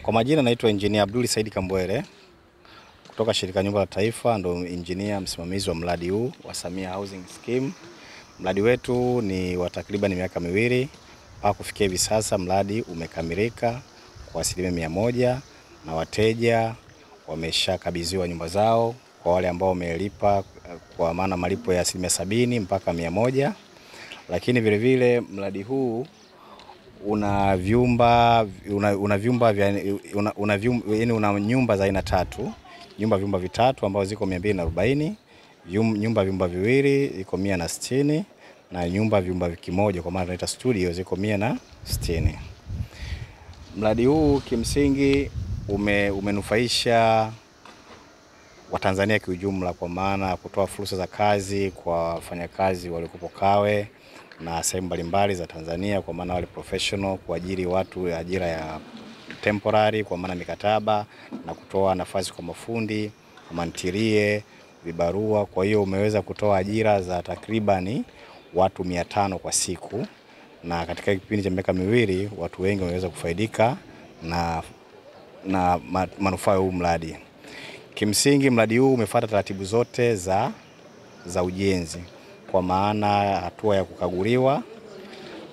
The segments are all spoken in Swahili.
Kwa majina naitwa Engineer Abdul Said Kambwele kutoka shirika Nyumba la Taifa, ndo engineer msimamizi wa mradi huu wa Samia Housing Scheme. Mradi wetu ni wa takriban miaka miwili. Mpaka kufikia hivi sasa mradi umekamilika kwa 100% na wateja wameshakabidhiwa nyumba zao kwa wale ambao wamelipa, kwa maana malipo ya 70% mpaka 100%. Lakini vile vile mradi huu una nyumba za aina tatu. Vyumba vitatu ambao ziko 240, vyumba viwili iko 160 na vyumba kimoja kwa maana tunaita studio ziko 160. Mradi huu kimsingi umenufaisha Watanzania kiujumla, kwa maana kutoa fursa za kazi kwa wafanyakazi waliokuwa Kawe na sehemu mbalimbali za Tanzania, kwa maana wale professional, kuajiri watu ajira ya temporary kwa maana mikataba, na kutoa nafasi kwa mafundi, mantilie, vibarua. Kwa hiyo umeweza kutoa ajira za takribani watu 500 kwa siku, na katika kipindi cha miaka miwili watu wengi wameweza kufaidika na manufaa ya huu mradi. Kimsingi mradi huu umefuata taratibu zote za ujenzi, kwa maana hatua ya kukaguliwa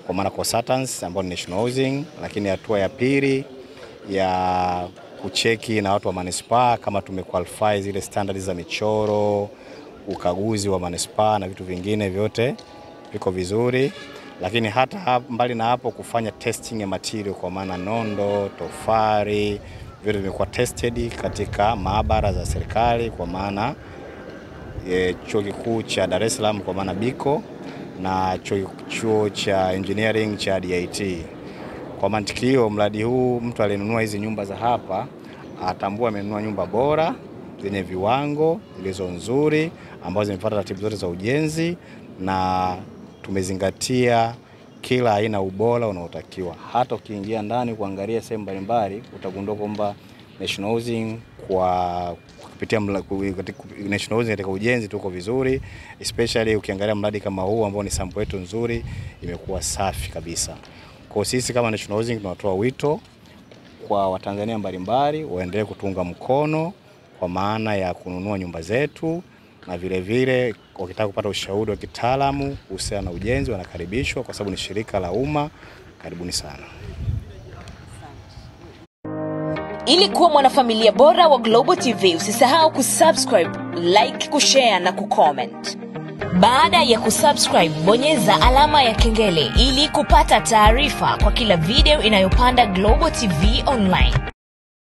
kwa maana consultants ambao ni National Housing, lakini hatua ya pili ya kucheki na watu wa manispaa kama tumequalify zile standards za michoro, ukaguzi wa manispaa na vitu vingine vyote viko vizuri. Lakini hata mbali na hapo kufanya testing ya material, kwa maana nondo, tofari, vyote vimekuwa tested katika maabara za serikali, kwa maana chuo kikuu cha Dar es Salaam kwa maana Biko na chuo cha engineering cha DIT. Kwa mantiki hiyo mradi huu mtu alinunua hizi nyumba za hapa atambua amenunua nyumba bora zenye viwango zilizo nzuri ambazo zimefuata taratibu zote za ujenzi, na tumezingatia kila aina ubora unaotakiwa. Hata ukiingia ndani kuangalia sehemu mbalimbali utagundua kwamba National Housing kupitia National Housing katika ujenzi tuko vizuri, especially ukiangalia mradi kama huu ambao ni sample yetu nzuri, imekuwa safi kabisa. Kwa sisi kama National Housing tunatoa wito kwa Watanzania mbalimbali waendelee kutunga mkono kwa maana ya kununua nyumba zetu, na vile vile wakitaka kupata ushauri wa kitaalamu kuhusiana na ujenzi wanakaribishwa, kwa sababu ni shirika la umma. Karibuni sana. Ili kuwa mwanafamilia bora wa Global TV, usisahau kusubscribe, like, kushare na kucomment. Baada ya kusubscribe, bonyeza alama ya kengele ili kupata taarifa kwa kila video inayopanda Global TV Online.